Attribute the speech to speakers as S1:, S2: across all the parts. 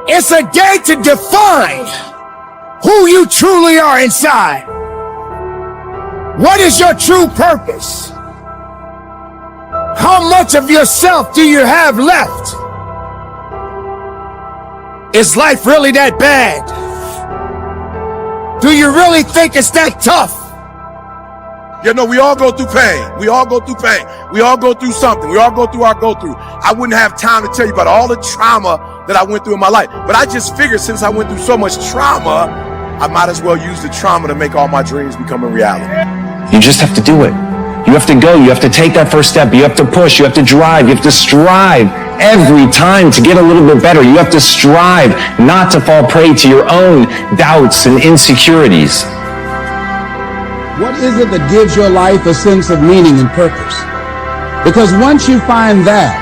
S1: It's a day to define who you truly are inside. What is your true purpose? How much of yourself do you have left? Is life really that bad? Do you really think it's that tough?
S2: You know, we all go through pain. We all go through pain. We all go through something. We all go through our go-through. I wouldn't have time to tell you about all the trauma that I went through in my life. But I just figured since I went through so much trauma, I might as well use the trauma to make all my dreams become a reality.
S3: You just have to do it. You have to go. You have to take that first step. You have to push. You have to drive. You have to strive every time to get a little bit better. You have to strive not to fall prey to your own doubts and insecurities.
S4: What is it that gives your life a sense of meaning and purpose? Because once you find that,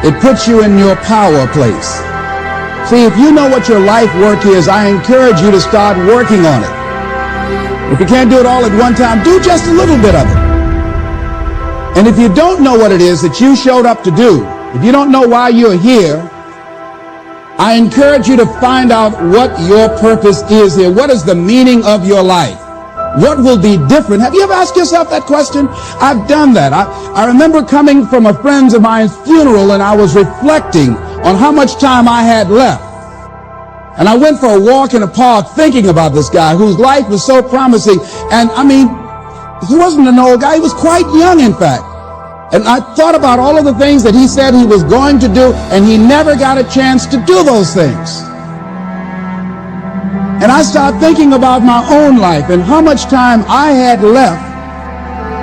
S4: it puts you in your power place. See, if you know what your life work is, I encourage you to start working on it. If you can't do it all at one time, do just a little bit of it. And if you don't know what it is that you showed up to do, if you don't know why you're here, I encourage you to find out what your purpose is here. What is the meaning of your life? What will be different? Have you ever asked yourself that question? I've done that. I remember coming from a friend of mine's funeral and I was reflecting on how much time I had left. And I went for a walk in a park thinking about this guy whose life was so promising. And I mean, he wasn't an old guy. He was quite young, in fact. And I thought about all of the things that he said he was going to do, and he never got a chance to do those things. And I started thinking about my own life and how much time I had left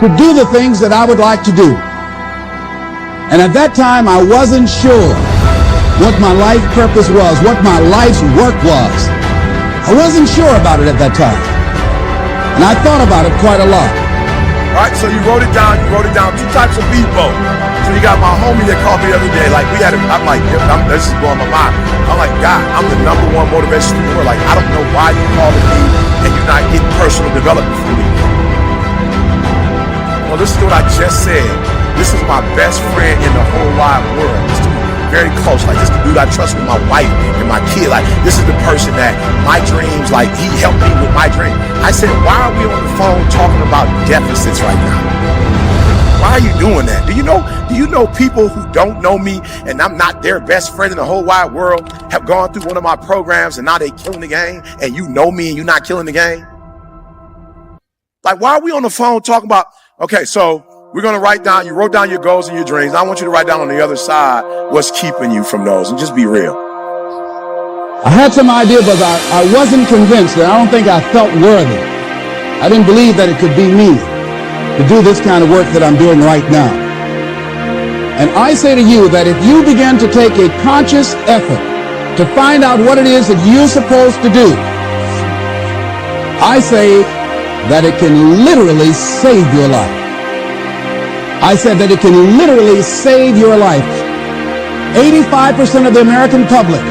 S4: to do the things that I would like to do. And at that time, I wasn't sure what my life purpose was, what my life's work was. I wasn't sure about it at that time. And I thought about it quite a lot.
S2: All right, so you wrote it down. Two types of people. So you got my homie that called me the other day. Like, I'm like, this is blowing my mind. I'm like, God, I'm the #1 motivation in the world. Like, I don't know why you calling me and you're not getting personal development from me. Well, listen to what I just said. This is my best friend in the whole wide world. This dude, very close. Like, this is the dude I trust with my wife and my kid. Like, this is the person that my dreams, like, he helped me with my dream. I said, why are we on the phone talking about deficits right now? Why are you doing that? Do you know people who don't know me and I'm not their best friend in the whole wide world have gone through one of my programs and now they killing the game, and you know me and you're not killing the game? Like, why are we on the phone talking about, okay, so we're going to write down, you wrote down your goals and your dreams. I want you to write down on the other side what's keeping you from those, and just be real.
S4: I had some idea, but I wasn't convinced, and I don't think I felt worthy. I didn't believe that it could be me to do this kind of work that I'm doing right now. And I say to you that if you begin to take a conscious effort to find out what it is that you're supposed to do, I say that it can literally save your life. I said that it can literally save your life. 85% of the American public,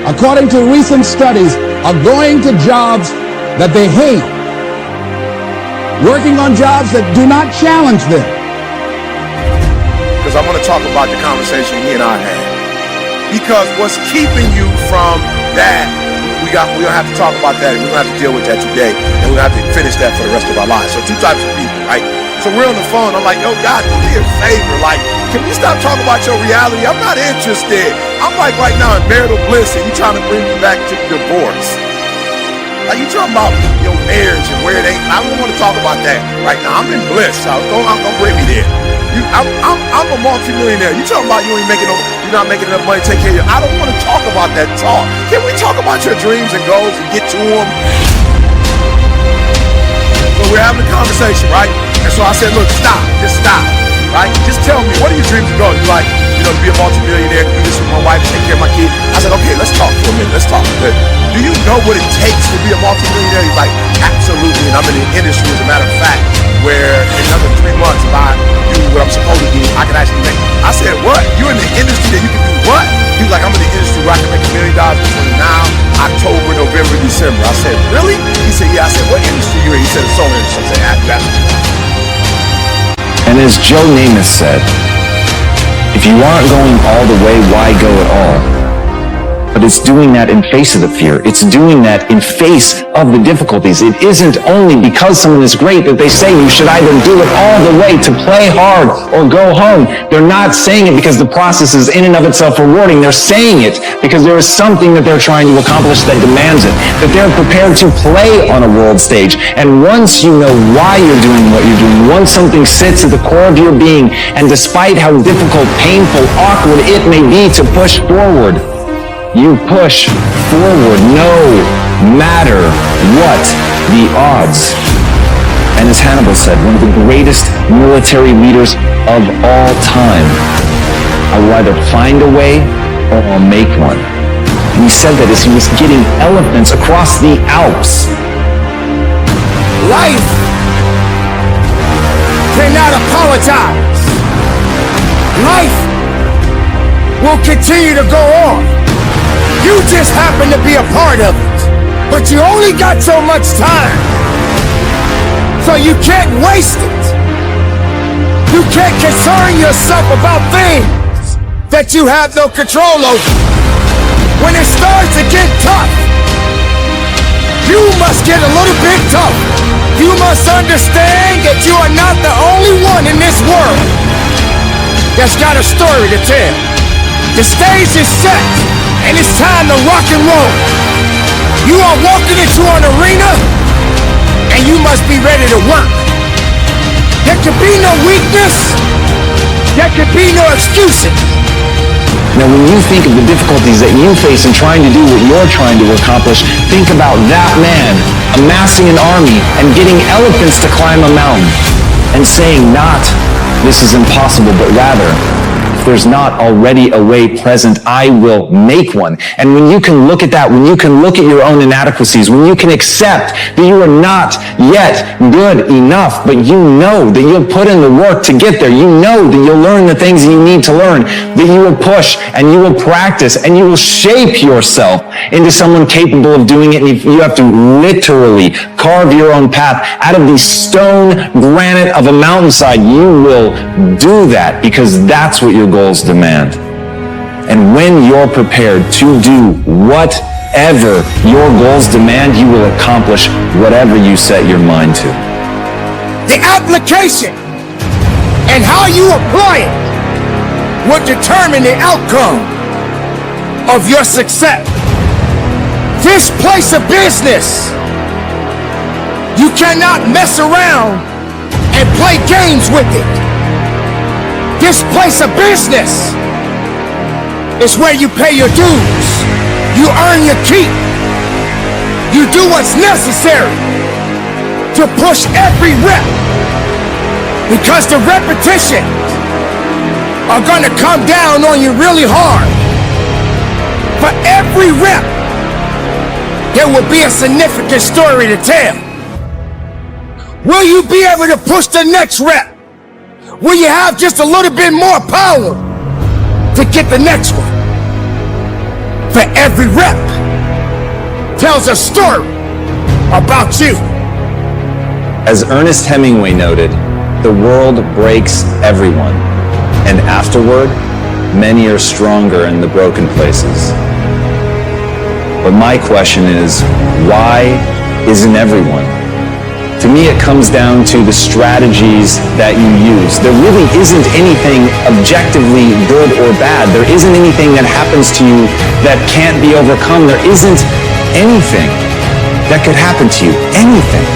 S4: according to recent studies, are going to jobs that they hate, working on jobs that do not challenge them.
S2: Because I'm going to talk about the conversation he and I had. Because what's keeping you from that, we don't have to talk about that, and we're going to have to deal with that today, and we're going to have to finish that for the rest of our lives. So two types of people, right? So we're on the phone. I'm like, yo, God, do me a favor. Like, can we stop talking about your reality? I'm not interested. I'm like right now in marital bliss, and you trying to bring me back to divorce. Like, you talking about your marriage and where it ain't. I don't want to talk about that right now. I'm in bliss. So don't bring me there. I'm a multi-millionaire. You talking about you're not making enough money to take care of you. I don't want to talk about that talk. Can we talk about your dreams and goals and get to them? So we're having a conversation, right? And so I said, look, stop. Just stop, right? Just tell me, what are your dreams and goals? You're like, to be a multi-millionaire, do this with my wife, take care of my kid. I said, okay, let's talk for a minute. Let's talk. Do you know what it takes to be a multi-millionaire? He's like, absolutely. And I'm in the industry, as a matter of fact, where in another 3 months, if I do what I'm supposed to do, I can actually make. I said, what? You're in the industry that you can do what? He was like, I'm in the industry where I can make $1 million between now, October, November, December. I said, really? He said, yeah. I said, what industry you in? He said, the solar industry. I said, that's.
S3: And as Joe Namath said, if you aren't going all the way, why go at all? But it's doing that in face of the fear. It's doing that in face of the difficulties. It isn't only because someone is great that they say you should either do it all the way to play hard or go home. They're not saying it because the process is in and of itself rewarding. They're saying it because there is something that they're trying to accomplish that demands it, that they're prepared to play on a world stage. And once you know why you're doing what you're doing, once something sits at the core of your being, and despite how difficult, painful, awkward it may be to push forward, you push forward no matter what the odds. And as Hannibal said, one of the greatest military leaders of all time, I will either find a way or I'll make one. And he said that as he was getting elephants across the Alps.
S1: Life cannot apologize. Life will continue to go on. You just happen to be a part of it. But you only got so much time. So you can't waste it. You can't concern yourself about things that you have no control over. When it starts to get tough, you must get a little bit tough. You must understand that you are not the only one in this world that's got a story to tell. The stage is set, and it's time to rock and roll. You are walking into an arena, and you must be ready to work. There could be no weakness. There could be no excuses.
S3: Now, when you think of the difficulties that you face in trying to do what you're trying to accomplish, think about that man amassing an army and getting elephants to climb a mountain and saying not, this is impossible, but rather, there's not already a way present, I will make one. And when you can look at that, when you can look at your own inadequacies, when you can accept that you are not yet good enough, but you know that you'll put in the work to get there, you know that you'll learn the things you need to learn, that you will push and you will practice and you will shape yourself into someone capable of doing it. And you have to literally carve your own path out of the stone granite of a mountainside. You will do that because that's what your goals demand. And when you're prepared to do whatever your goals demand, you will accomplish whatever you set your mind to.
S1: The application and how you apply it will determine the outcome of your success. This place of business, you cannot mess around and play games with it. This place of business is where you pay your dues. You earn your keep. You do what's necessary to push every rep, because the repetitions are gonna come down on you really hard. For every rep, there will be a significant story to tell. Will you be able to push the next rep? Will you have just a little bit more power to get the next one? For every rep tells a story about you.
S3: As Ernest Hemingway noted, the world breaks everyone, and afterward, many are stronger in the broken places. But my question is, why isn't everyone? To me, it comes down to the strategies that you use. There really isn't anything objectively good or bad. There isn't anything that happens to you that can't be overcome. There isn't anything that could happen to you. Anything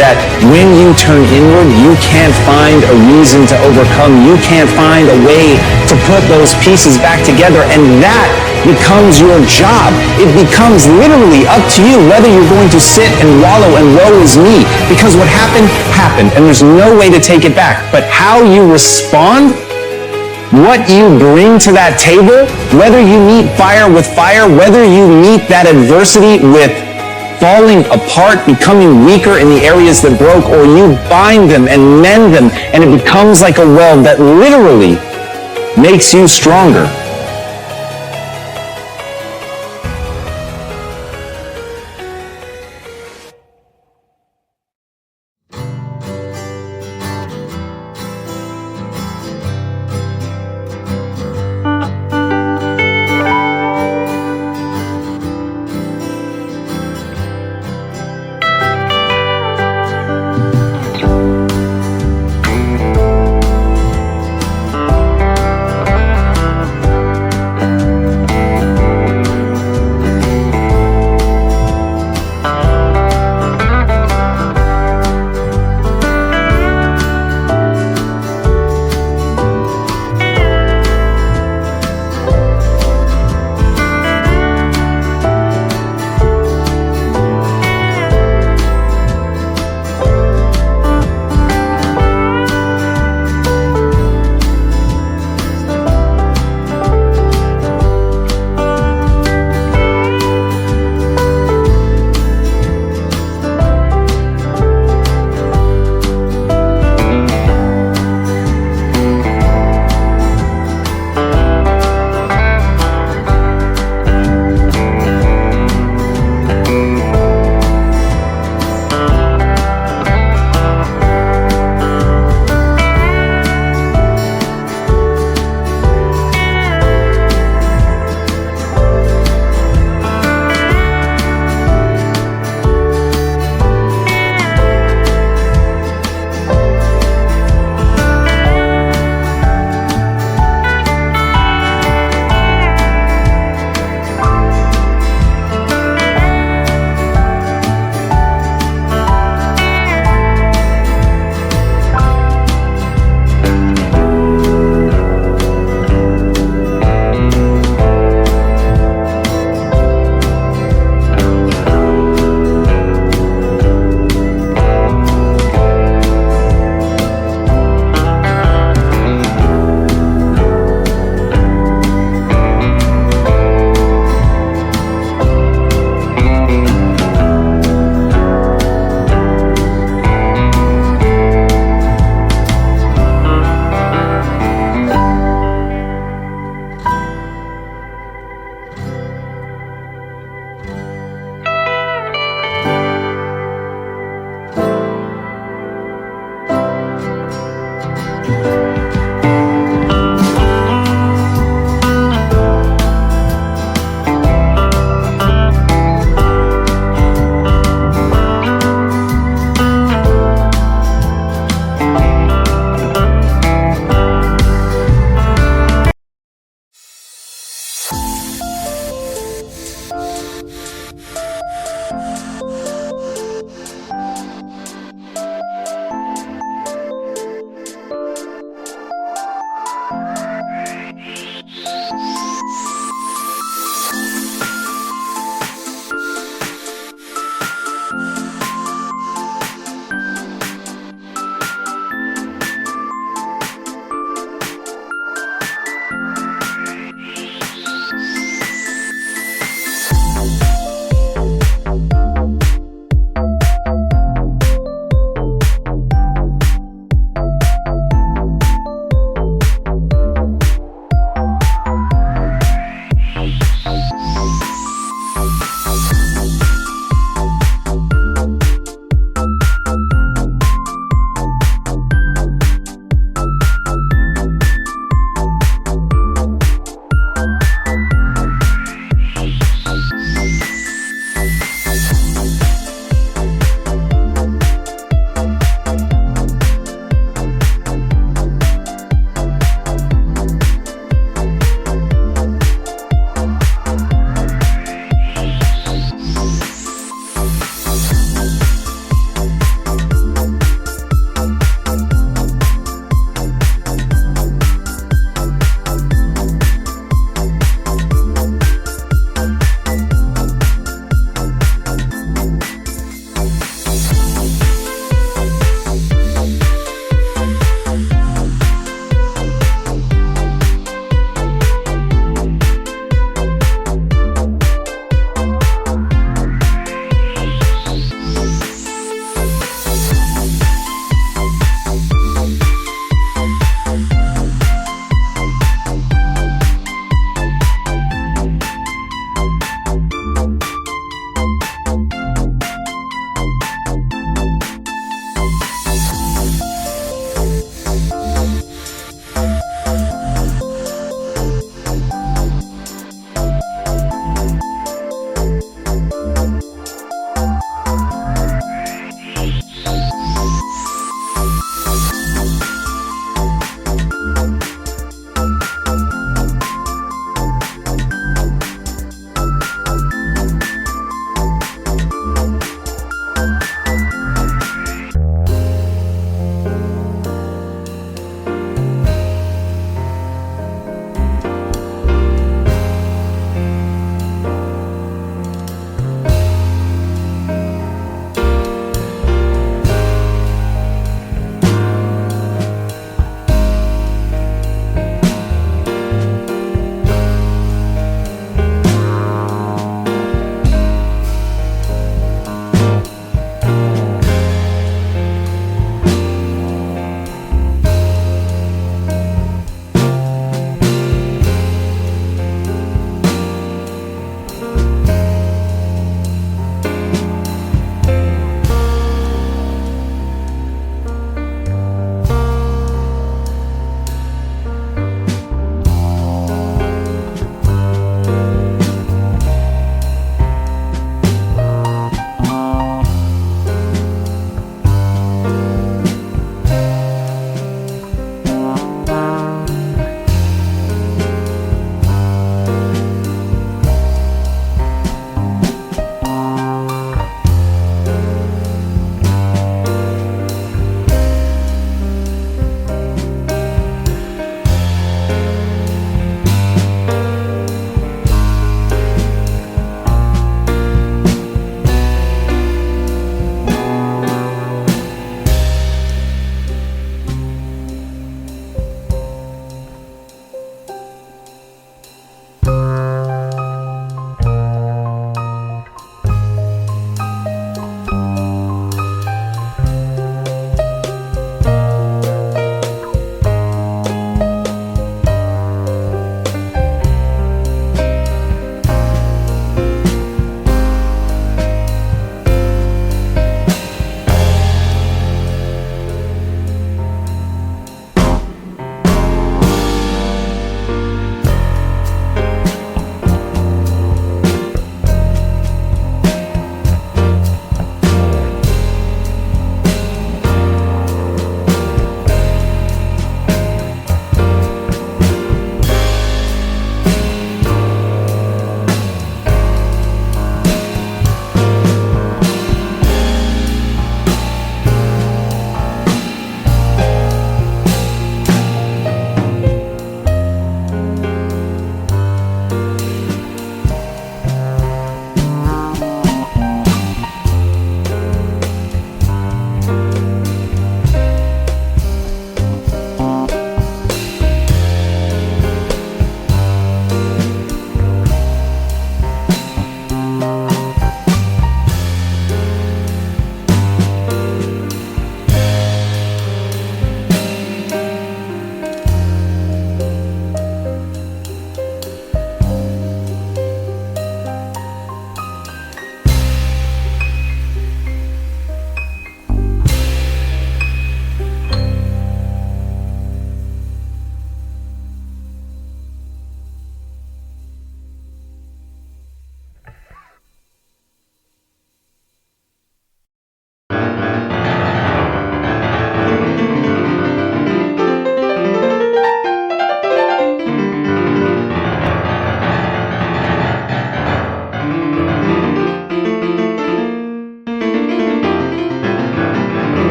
S3: that when you turn inward, you can't find a reason to overcome. You can't find a way to put those pieces back together, and that becomes your job. It becomes literally up to you whether you're going to sit and wallow and woe is me, because what happened, happened, and there's no way to take it back. But how you respond, what you bring to that table, whether you meet fire with fire, whether you meet that adversity with falling apart, becoming weaker in the areas that broke, or you bind them and mend them, and it becomes like a weld that literally makes you stronger.